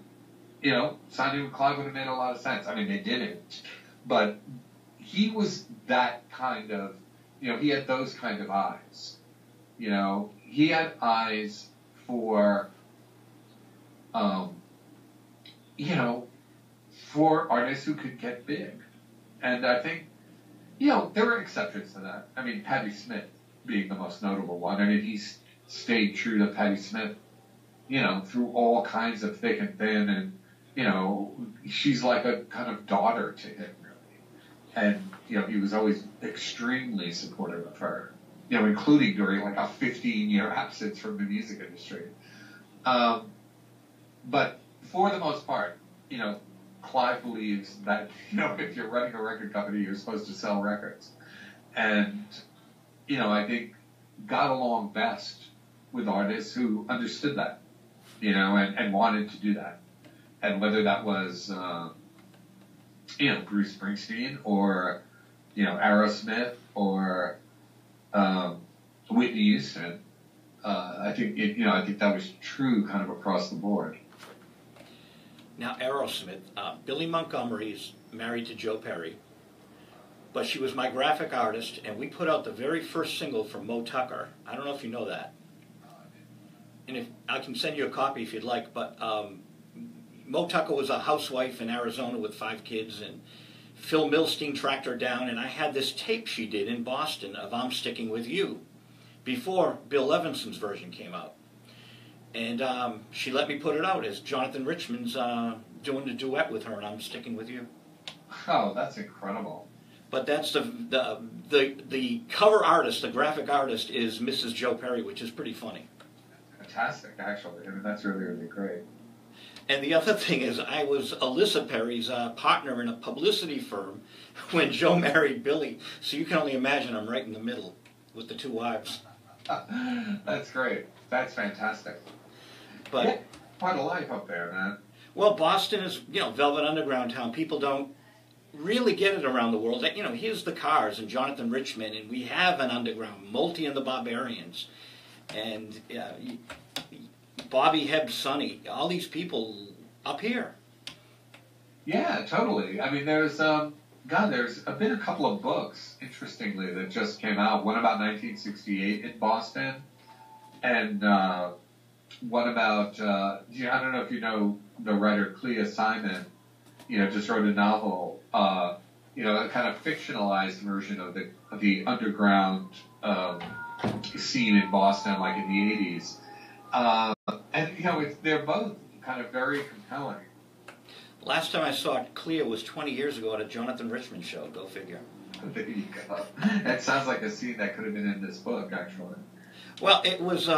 signing with Clive would have made a lot of sense. I mean, they didn't. But he was that kind of, he had those kind of eyes. He had eyes for, for artists who could get big. And I think, there were exceptions to that. I mean, Patti Smith being the most notable one. I mean, he stayed true to Patti Smith, through all kinds of thick and thin. And, she's like a kind of daughter to him, really. And, he was always extremely supportive of her, including during like a 15-year absence from the music industry. But for the most part, Clive believes that, if you're running a record company, you're supposed to sell records. And, I think got along best with artists who understood that, and wanted to do that. And whether that was, Bruce Springsteen or, Aerosmith or Whitney Houston. I think that was true kind of across the board. Now, Aerosmith, Billy Montgomery is married to Joe Perry, but she was my graphic artist, and we put out the very first single from Mo Tucker. I don't know if you know that. And if I can send you a copy if you'd like, but Mo Tucker was a housewife in Arizona with 5 kids, and Phil Milstein tracked her down, and I had this tape she did in Boston of I'm Sticking With You, before Bill Levinson's version came out. And she let me put it out as Jonathan Richman's doing the duet with her, and I'm Sticking With You. Oh, that's incredible. But that's the cover artist, the graphic artist, is Mrs. Joe Perry, which is pretty funny. Fantastic, actually. I mean, that's really, really great. And the other thing is, I was Alyssa Perry's partner in a publicity firm when Joe married Billy. So you can only imagine I'm right in the middle with the 2 wives. That's great. That's fantastic. But yeah, quite a life up there, man. Well, Boston is, Velvet Underground town. People don't really get it around the world. Here's the Cars and Jonathan Richman, and we have an underground, Multi and the Barbarians, and Bobby Hebb, Sonny, all these people up here. Yeah, totally. I mean, there's been a couple of books, interestingly, that just came out. One about 1968 in Boston, and one about, I don't know if you know the writer Clea Simon, just wrote a novel, a kind of fictionalized version of the underground scene in Boston, like in the 80s. And, they're both kind of very compelling. Last time I saw Clea was 20 years ago at a Jonathan Richman show. Go figure. There you go. That sounds like a scene that could have been in this book, actually. Well, it was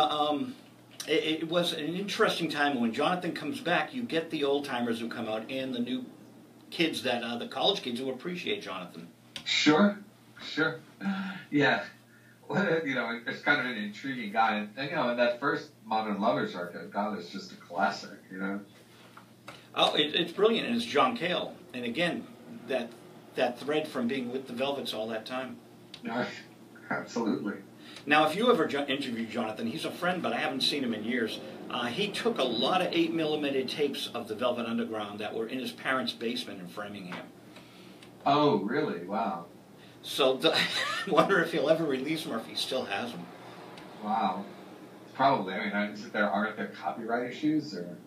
it was an interesting time. When Jonathan comes back, you get the old-timers who come out and the new kids, the college kids who appreciate Jonathan. Sure. Yeah. Well, it's kind of an intriguing guy. And in that first Modern Lovers record, God, it's just a classic, Oh, it's brilliant, and it's John Cale. And again, that thread from being with the Velvets all that time. Absolutely. Now, if you ever interviewed Jonathan, he's a friend, but I haven't seen him in years. He took a lot of 8mm tapes of the Velvet Underground that were in his parents' basement in Framingham. Oh, really? Wow. So I wonder if he'll ever release them or if he still has them. Wow. Probably. I mean, aren't there copyright issues? Or?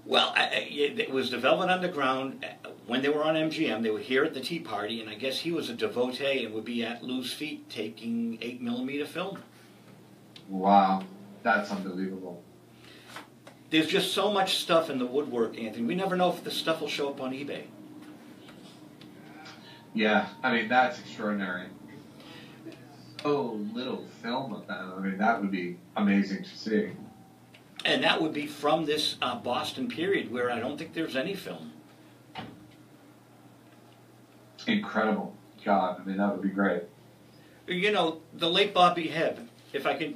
Well, it was the Velvet Underground. When they were on MGM, they were here at the Tea Party, and I guess he was a devotee and would be at Lou's feet taking 8mm film. Wow. That's unbelievable. There's just so much stuff in the woodwork, Anthony. We never know if the stuff will show up on eBay. Yeah, I mean, that's extraordinary. So little film of that. I mean, that would be amazing to see. And that would be from this Boston period where I don't think there's any film. Incredible. God, I mean, that would be great. The late Bobby Hebb, if I can...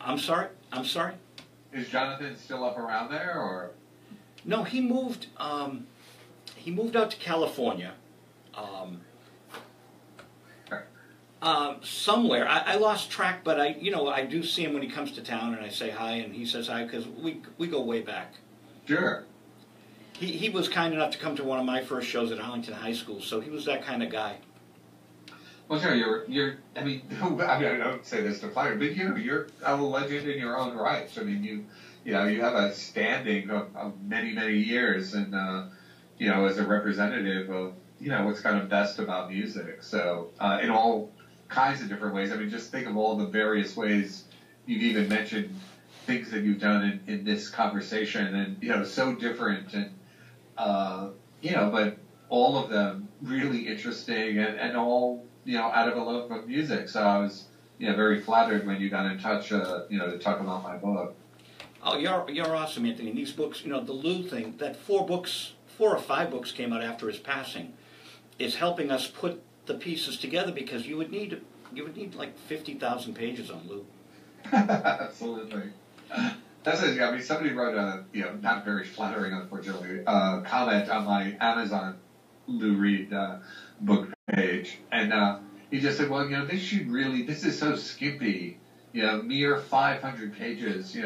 I'm sorry? Is Jonathan still up around there, or...? No, he moved out to California. Somewhere. I lost track, but I do see him when he comes to town, and I say hi, and he says hi, because we go way back. Sure. He was kind enough to come to one of my first shows at Arlington High School, so he was that kind of guy. Well, sure, I mean, I don't say this to fire, but you're a legend in your own right. I mean, you have a standing of many, many years, and as a representative of what's kind of best about music. So in all kinds of different ways. I mean, just think of all the various ways you've even mentioned things that you've done in this conversation, and so different, and but all of them really interesting, and all out of a love of music. So I was very flattered when you got in touch to talk about my book. Oh, you're awesome, Anthony. These books, the Lou thing, that 4 or 5 books came out after his passing, is helping us put the pieces together, because you would need like 50,000 pages on Lou. Absolutely. That's it. I mean, somebody wrote a not very flattering, unfortunately, comment on my Amazon Lou Reed book page, and he just said, well, this is so skimpy, mere 500 pages,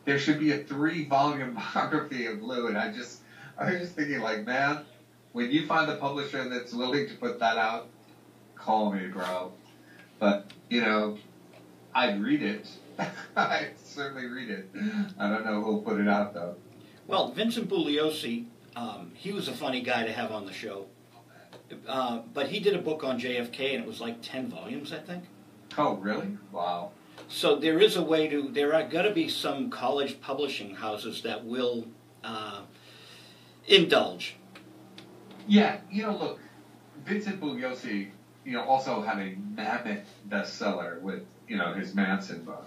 there should be a 3-volume biography of Lou, and I was just thinking, like, man, when you find the publisher that's willing to put that out, call me, bro. But, I'd read it. I'd certainly read it. I don't know who'll put it out, though. Well, Vincent Bugliosi, he was a funny guy to have on the show. But he did a book on JFK, and it was like 10 volumes, I think. Oh, really? Wow. So there is a way there are got to be some college publishing houses that will indulge. Yeah, look, Vincent Bugliosi, also had a mammoth bestseller with, his Manson book.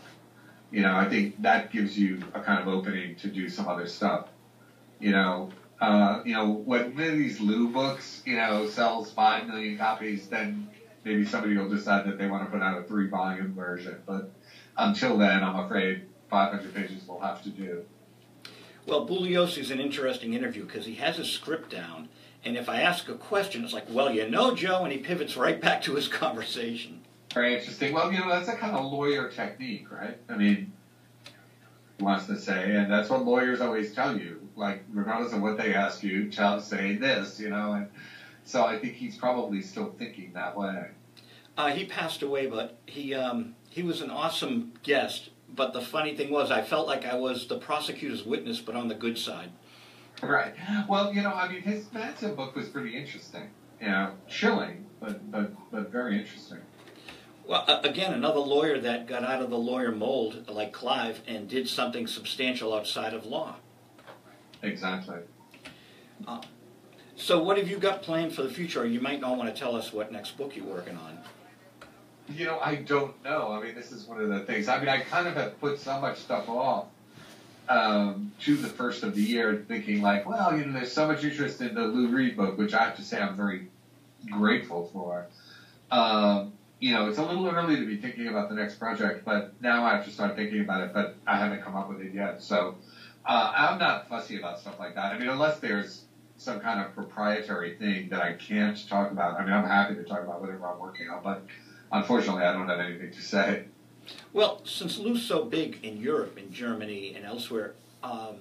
I think that gives you a kind of opening to do some other stuff. When one of these Lou books, sells 5 million copies, then maybe somebody will decide that they want to put out a 3-volume version. But until then, I'm afraid 500 pages will have to do. Well, Bugliosi is an interesting interview because he has a script down, and if I ask a question, it's like, well, Joe, and he pivots right back to his conversation. Very interesting. Well, that's a kind of lawyer technique, right? I mean, he wants to say, and that's what lawyers always tell you, like, regardless of what they ask you, say this, and so I think he's probably still thinking that way. He passed away, but he was an awesome guest. But the funny thing was, I felt like I was the prosecutor's witness, but on the good side. Right. Well, his Manson book was pretty interesting. Chilling, but very interesting. Well, again, another lawyer that got out of the lawyer mold, like Clive, and did something substantial outside of law. Exactly. So what have you got planned for the future? Or you might not want to tell us what next book you're working on. I don't know. This is one of the things. I kind of have put so much stuff off to the first of the year, thinking like, well, there's so much interest in the Lou Reed book, which I have to say I'm very grateful for. It's a little early to be thinking about the next project, but now I have to start thinking about it, but I haven't come up with it yet. So I'm not fussy about stuff like that. Unless there's some kind of proprietary thing that I can't talk about. I'm happy to talk about whatever I'm working on, but unfortunately, I don't have anything to say. Well, since Lou's so big in Europe, in Germany, and elsewhere, are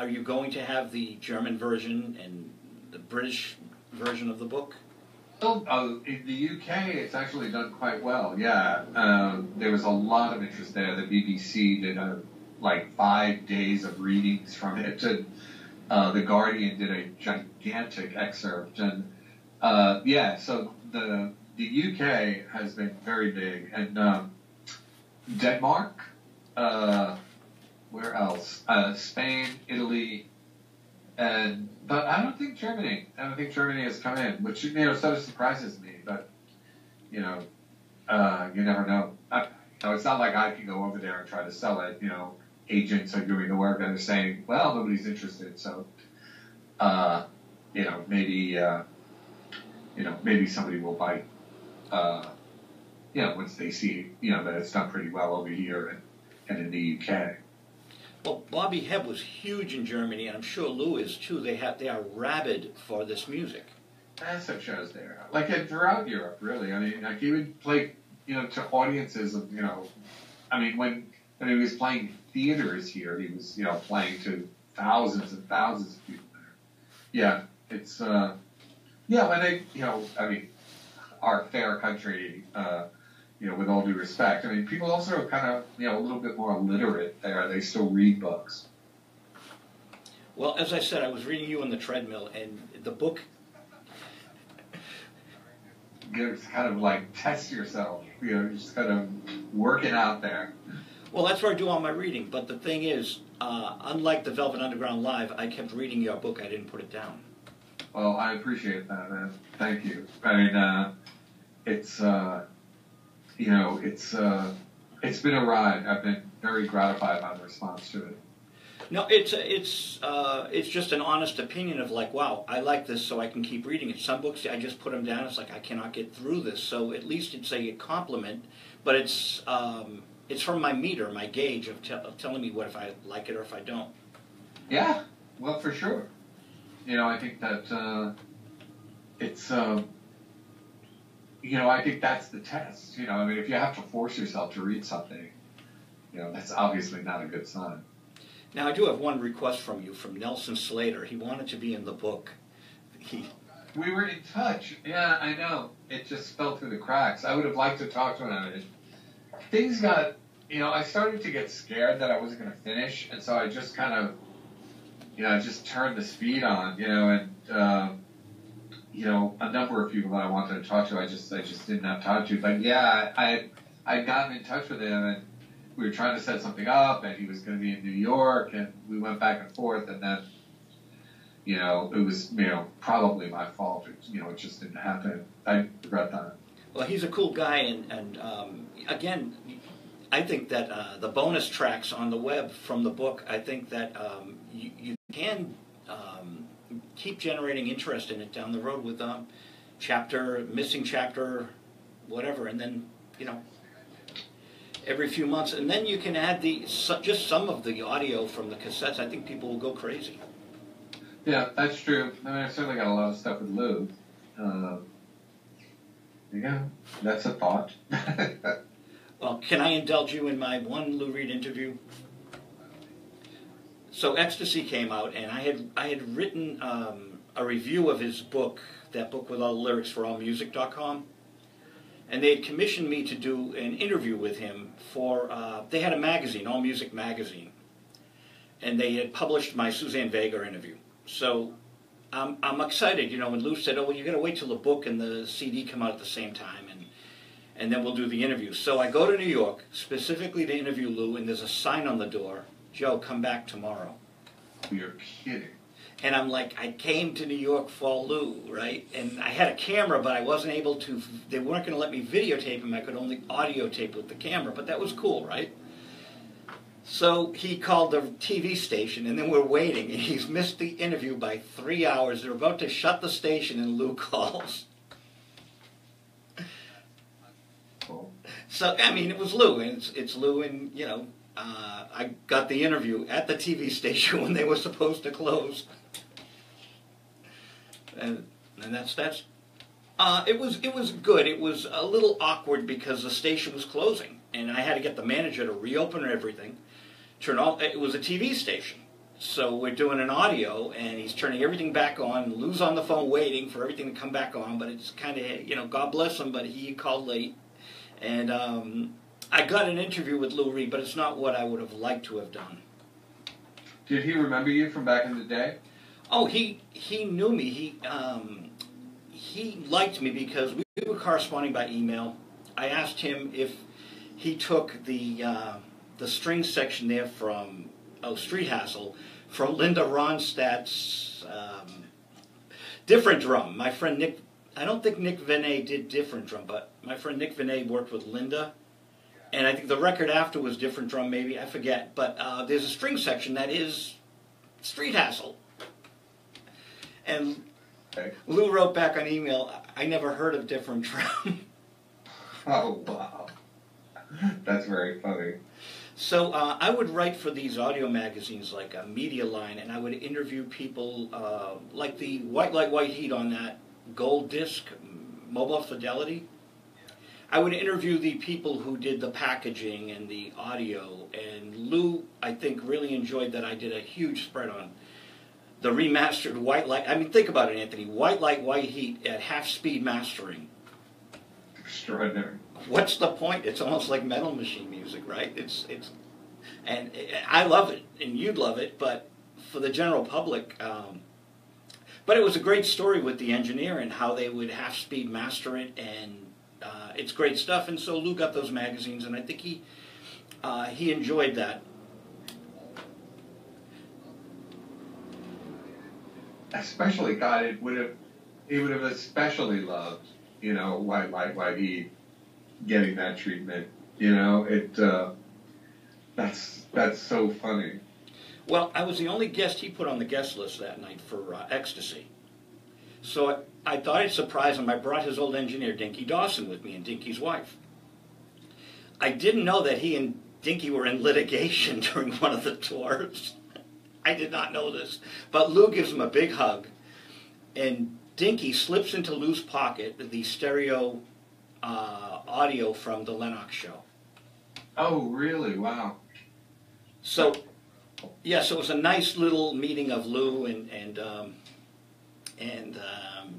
you going to have the German version and the British version of the book? Oh, in the UK, it's actually done quite well. Yeah, there was a lot of interest there. The BBC did 5 days of readings from it, and the Guardian did a gigantic excerpt, and so the UK has been very big, and Denmark, where else? Spain, Italy, but I don't think Germany. Has come in, which sort of surprises me. But you never know. It's not like I can go over there and try to sell it. Agents are doing the work and they're saying, well, nobody's interested, so maybe somebody will bite. Once they see, that it's done pretty well over here and in the UK. Well, Bobby Hebb was huge in Germany, and I'm sure Lou is too. They are rabid for this music. Massive shows there, and throughout Europe, really. He would play, to audiences of, when he was playing theaters here, he was, playing to thousands and thousands of people there. Yeah, it's, our fair country, with all due respect. People also are kind of, a little bit more literate there. They still read books. Well, as I said, I was reading you on the treadmill, and the book... It's kind of test yourself. Just kind of work it out there. Well, that's where I do all my reading. But the thing is, unlike the Velvet Underground Live, I kept reading your book. I didn't put it down. Well, I appreciate that, man. Thank you. It's been a ride. I've been very gratified by the response to it. No, it's just an honest opinion of wow, I like this, so I can keep reading it. Some books I just put them down. It's I cannot get through this. So at least it's a compliment, but it's from my meter, my gauge of telling me what if I like it or if I don't. Yeah, well, for sure. I think that it's I think that's the test. I mean, if you have to force yourself to read something, that's obviously not a good sign. Now, I do have one request from you, from Nelson Slater. He wanted to be in the book. We were in touch. Yeah, I know. It just fell through the cracks. I would have liked to talk to him. Things got, I started to get scared that I wasn't going to finish, and so I just kind of, just turned the speed on, and, a number of people that I wanted to talk to, I just didn't have time to. But yeah, I'd gotten in touch with him, and we were trying to set something up, and he was going to be in New York, and we went back and forth, and then, it was, probably my fault. It just didn't happen. I regret that. Well, he's a cool guy, and again, I think that the bonus tracks on the web from the book, I think that you can keep generating interest in it down the road with missing chapter, whatever, and then, every few months, and then you can add just some of the audio from the cassettes. I think people will go crazy. Yeah, that's true. I mean, I've certainly got a lot of stuff with Lou. Yeah, that's a thought. Well, can I indulge you in my one Lou Reed interview? So Ecstasy came out, and I had written a review of his book, that book with all the lyrics for allmusic.com, and they had commissioned me to do an interview with him for, they had a magazine, All Music Magazine, and they had published my Suzanne Vega interview. So I'm excited, when Lou said, oh, well, you got to wait till the book and the CD come out at the same time, and then we'll do the interview. So I go to New York specifically to interview Lou, and there's a sign on the door, Joe, come back tomorrow. You're kidding. And I'm like, I came to New York for Lou, right? And I had a camera, but I wasn't able to, they weren't going to let me videotape him. I could only audio tape with the camera, but that was cool, right? So he called the TV station, and then we're waiting, and he's missed the interview by 3 hours. They're about to shut the station, and Lou calls. Cool. So, I mean, it was Lou, and it's Lou, and, I got the interview at the TV station when they were supposed to close. And that's it was good. It was a little awkward because the station was closing, and I had to get the manager to reopen everything. It was a TV station, so we're doing an audio, and he's turning everything back on. Lou's on the phone waiting for everything to come back on, but it's kind of, God bless him, but he called late, and I got an interview with Lou Reed, but it's not what I would have liked to have done. Did he remember you from back in the day? Oh, he knew me. He liked me because we were corresponding by email. I asked him if he took the string section there from Street Hassle from Linda Ronstadt's Different Drum. My friend Nick, I don't think Nick Vinay did Different Drum, but my friend Nick Vinay worked with Linda, and I think the record after was Different Drum, maybe, I forget. But there's a string section that is Street Hassle. And okay. Lou wrote back on email, I never heard of Different Drum. Oh, wow. That's very funny. So I would write for these audio magazines like Media Line, and I would interview people like the White Light, White Heat on that gold disc, Mobile Fidelity. I would interview the people who did the packaging and the audio, and Lou, I think, really enjoyed that I did a huge spread on the remastered White Light. I mean, think about it, Anthony. White Light, White Heat at half-speed mastering. Extraordinary. What's the point? It's almost like Metal Machine music, right? And I love it, and you'd love it, but for the general public, but it was a great story with the engineer and how they would half-speed master it, and it's great stuff. And so Lou got those magazines, and I think he enjoyed that. Especially, God, he would have especially loved, White Light, White Heat getting that treatment. That's so funny. Well, I was the only guest he put on the guest list that night for Ecstasy. So I thought I'd surprise him. I brought his old engineer, Dinky Dawson, with me, and Dinky's wife. I didn't know that he and Dinky were in litigation during one of the tours. I did not know this. But Lou gives him a big hug, and Dinky slips into Lou's pocket the stereo audio from the Lennox show. Oh, really? Wow. So, yeah, so it was a nice little meeting of Lou and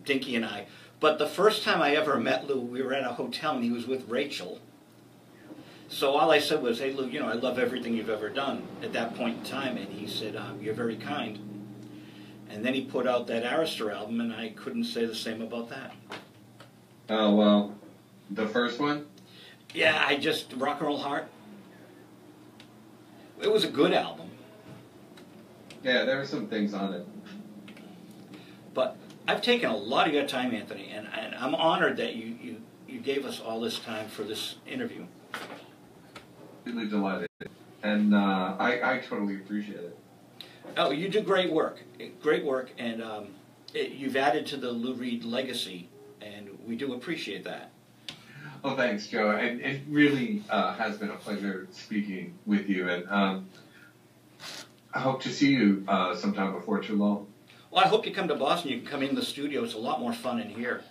Dinky and I. But the first time I ever met Lou, we were at a hotel and he was with Rachel. So all I said was, "Hey Lou, you know, I love everything you've ever done," at that point in time. And he said, "You're very kind." And then he put out that Arista album, and I couldn't say the same about that. Oh, well, the first one? Yeah, Rock and Roll Heart. It was a good album. Yeah, there were some things on it. But I've taken a lot of your time, Anthony, and I'm honored that you gave us all this time for this interview. Really delighted. And I totally appreciate it. Oh, you do great work. Great work, and you've added to the Lou Reed legacy, and we do appreciate that. Well, thanks, Joe. And it really has been a pleasure speaking with you. And I hope to see you sometime before too long. Well, I hope you come to Boston. You can come in the studio. It's a lot more fun in here.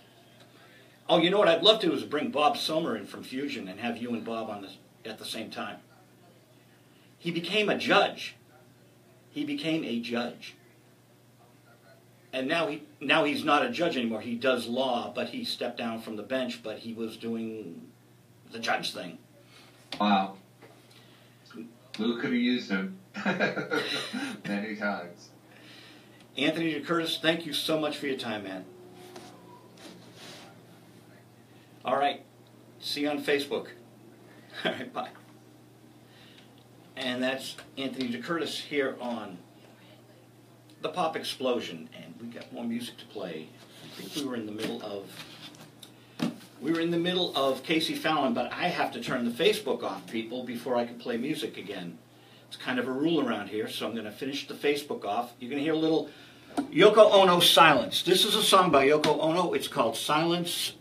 Oh, you know what I'd love to do is bring Bob Sommer in from Fusion and have you and Bob on at the same time. He became a judge. He became a judge. And now he's not a judge anymore. He does law, but he stepped down from the bench, but he was doing the judge thing. Wow. Lou could have used him many times. Anthony DeCurtis, thank you so much for your time, man. All right. See you on Facebook. All right, bye. And that's Anthony DeCurtis here on The Pop Explosion. And we got more music to play. I think we were in the middle of Casey Fallon, but I have to turn the Facebook off, people, before I can play music again. It's kind of a rule around here, so I'm going to finish the Facebook off. You're going to hear a little Yoko Ono Silence. This is a song by Yoko Ono. It's called Silence.